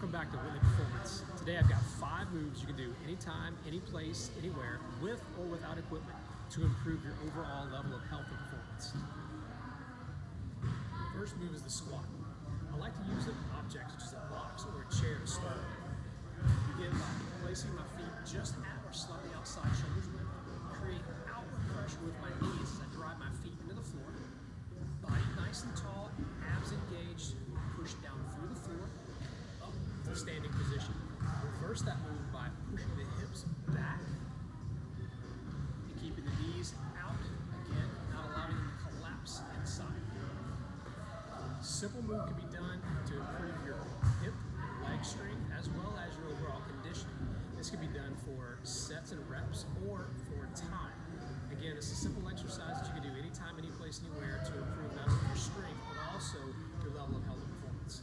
Welcome back to Whitley Performance. Today I've got 5 moves you can do anytime, any place, anywhere, with or without equipment to improve your overall level of health and performance. The first move is the squat. I like to use an object such as a box or a chair to start. Begin by placing my feet just at or slightly outside shoulders width. Create outward pressure with my knees as I drive my feet into the floor. Body nice and tall, abs engaged, push down through the floor, up to standing position. Reverse that move by pushing the hips back and keeping the knees out, again, not allowing them to collapse inside. Simple move can be done to improve your hip and leg strength as well as your overall conditioning. This can be done for sets and reps or for time. Again, it's a simple exercise that you can do anytime, any place, anywhere to improve not only your strength but also your level of health and performance.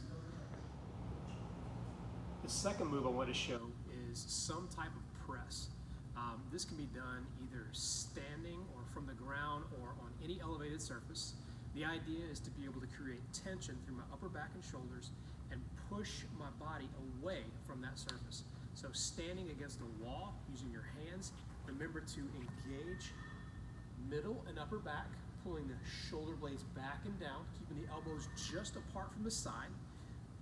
The second move I want to show is some type of press. This can be done either standing or from the ground or on any elevated surface. The idea is to be able to create tension through my upper back and shoulders and push my body away from that surface. So standing against a wall using your hands, remember to engage middle and upper back, pulling the shoulder blades back and down, keeping the elbows just apart from the side,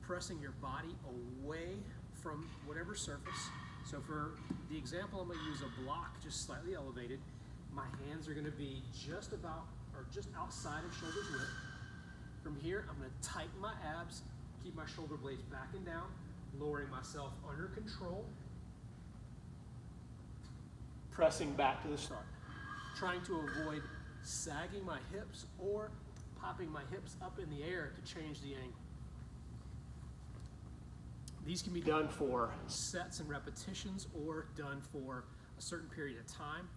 pressing your body away from whatever surface. So for the example, I'm going to use a block just slightly elevated. My hands are going to be just about or just outside of shoulders width. From here, I'm going to tighten my abs, keep my shoulder blades back and down, lowering myself under control, pressing back to the start. Trying to avoid sagging my hips or popping my hips up in the air to change the angle. These can be done for sets and repetitions or done for a certain period of time.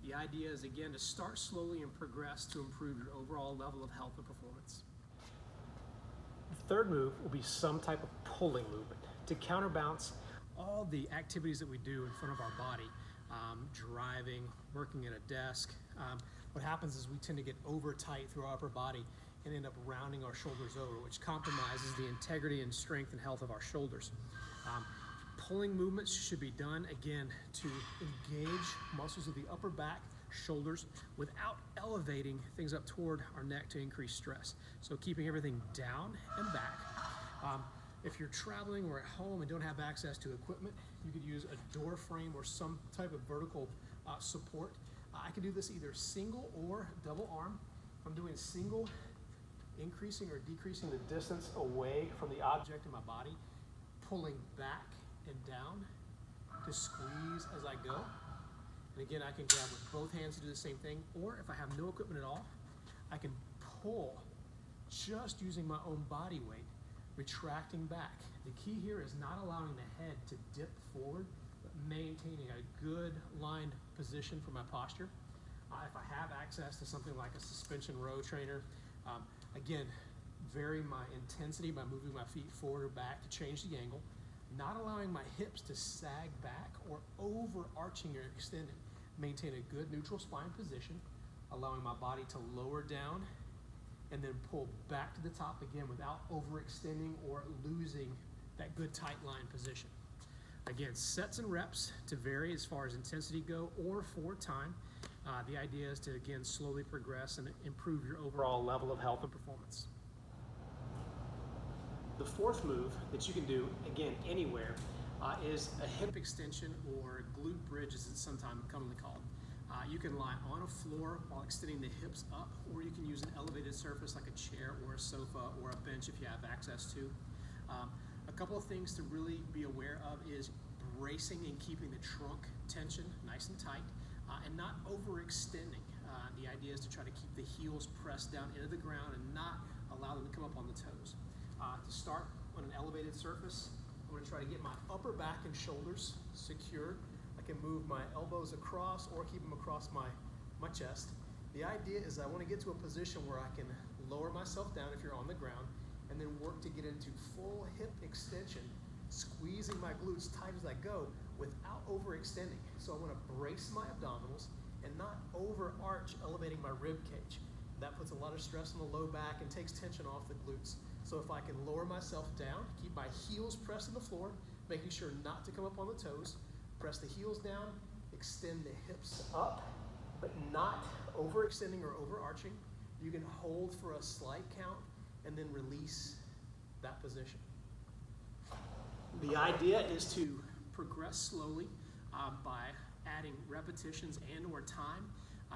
The idea is, again, to start slowly and progress to improve your overall level of health and performance. The third move will be some type of pulling movement to counterbalance all the activities that we do in front of our body. Driving, working at a desk. What happens is we tend to get over tight through our upper body and end up rounding our shoulders over, which compromises the integrity and strength and health of our shoulders. Pulling movements should be done, again, to engage muscles of the upper back, shoulders, without elevating things up toward our neck to increase stress. So keeping everything down and back. If you're traveling or at home and don't have access to equipment, you could use a door frame or some type of vertical support. I can do this either single or double arm. If I'm doing single, increasing or decreasing the distance away from the object in my body, pulling back and down to squeeze as I go. And again, I can grab with both hands to do the same thing, or if I have no equipment at all, I can pull just using my own body weight, retracting back. The key here is not allowing the head to dip forward, but maintaining a good lined position for my posture. If I have access to something like a suspension row trainer, again, vary my intensity by moving my feet forward or back to change the angle, not allowing my hips to sag back or overarching or extending. Maintain a good neutral spine position, allowing my body to lower down and then pull back to the top again without overextending or losing that good tight line position. Again, sets and reps to vary as far as intensity go or for time. The idea is to, again, slowly progress and improve your overall level of health and performance. The fourth move that you can do, again, anywhere, is a hip extension or glute bridge, as it's sometimes commonly called. You can lie on a floor while extending the hips up, or you can use an elevated surface like a chair or a sofa or a bench if you have access to. A couple of things to really be aware of is bracing and keeping the trunk tension nice and tight and not overextending. The idea is to try to keep the heels pressed down into the ground and not allow them to come up on the toes. To start on an elevated surface, I'm going to try to get my upper back and shoulders secured. I can move my elbows across or keep them across my chest. The idea is I want to get to a position where I can lower myself down if you're on the ground and then work to get into full hip extension, squeezing my glutes tight as I go without overextending. So I want to brace my abdominals and not overarch, elevating my rib cage. That puts a lot of stress on the low back and takes tension off the glutes. So if I can lower myself down, keep my heels pressed on the floor, making sure not to come up on the toes, press the heels down, extend the hips up, but not overextending or overarching. You can hold for a slight count and then release that position. The idea is to progress slowly by adding repetitions and or time.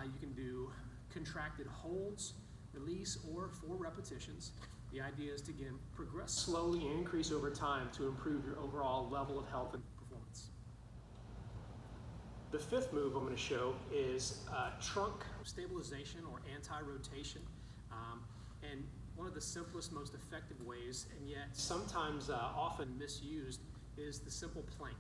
You can do contracted holds, release, or 4 repetitions. The idea is to, again, progress slowly and increase over time to improve your overall level of health and performance. The 5th move I'm going to show is trunk stabilization or anti-rotation. And one of the simplest, most effective ways, and yet sometimes often misused, is the simple plank.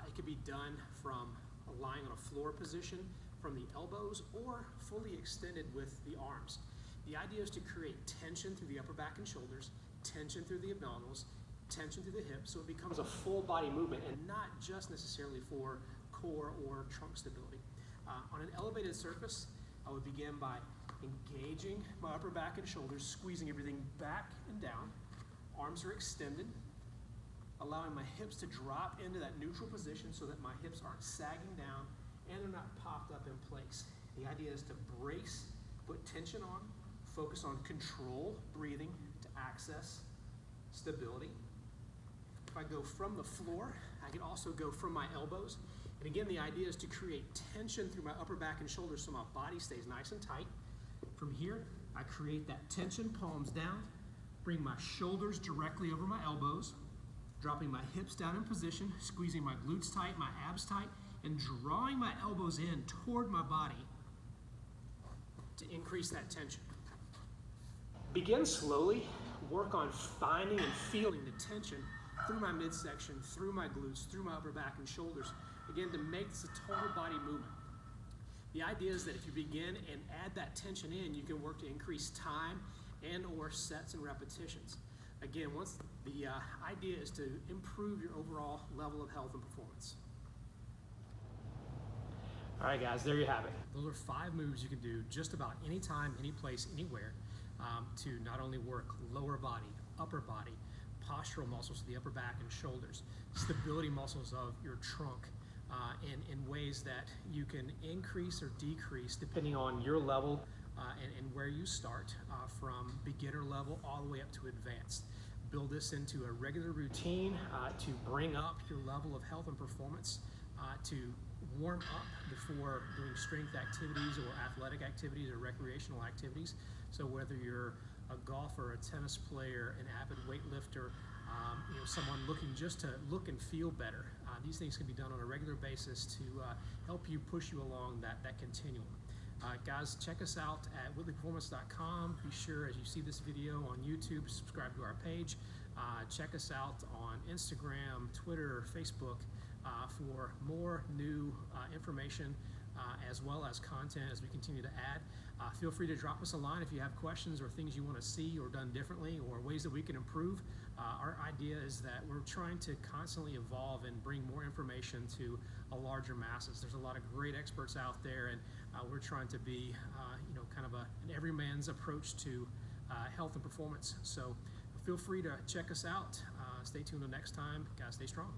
It can be done from lying on a floor position, from the elbows, or fully extended with the arms. The idea is to create tension through the upper back and shoulders, tension through the abdominals, tension through the hips, so it becomes a full body movement and not just necessarily for core or trunk stability. On an elevated surface, I would begin by engaging my upper back and shoulders, squeezing everything back and down. Arms are extended, allowing my hips to drop into that neutral position so that my hips aren't sagging down and they're not popped up in place. The idea is to brace, put tension on, focus on control, breathing to access stability. If I go from the floor, I can also go from my elbows. And again, the idea is to create tension through my upper back and shoulders so my body stays nice and tight. From here, I create that tension, palms down, bring my shoulders directly over my elbows, dropping my hips down in position, squeezing my glutes tight, my abs tight, and drawing my elbows in toward my body to increase that tension. Begin slowly, work on finding and feeling the tension through my midsection, through my glutes, through my upper back and shoulders, again, to make this a total body movement. The idea is that if you begin and add that tension in, you can work to increase time and or sets and repetitions. Again, once the idea is to improve your overall level of health and performance. All right, guys, there you have it. Those are 5 moves you can do just about any time, any place, anywhere to not only work lower body, upper body, postural muscles of the upper back and shoulders, stability muscles of your trunk, in ways that you can increase or decrease depending on your level and where you start, from beginner level all the way up to advanced. Build this into a regular routine to bring up your level of health and performance, to warm up before doing strength activities or athletic activities or recreational activities. So whether you're a golfer, a tennis player, an avid weightlifter, someone looking just to look and feel better, these things can be done on a regular basis to help you push you along that continuum. Guys, check us out at whitleyperformance.com. Be sure, as you see this video on YouTube, subscribe to our page. Check us out on Instagram, Twitter, Facebook for more new information as well as content as we continue to add. Feel free to drop us a line if you have questions or things you want to see or done differently or ways that we can improve. Our idea is that we're trying to constantly evolve and bring more information to a larger masses. There's a lot of great experts out there, and we're trying to be kind of an everyman's approach to health and performance. So feel free to check us out. Stay tuned until next time. Guys, stay strong.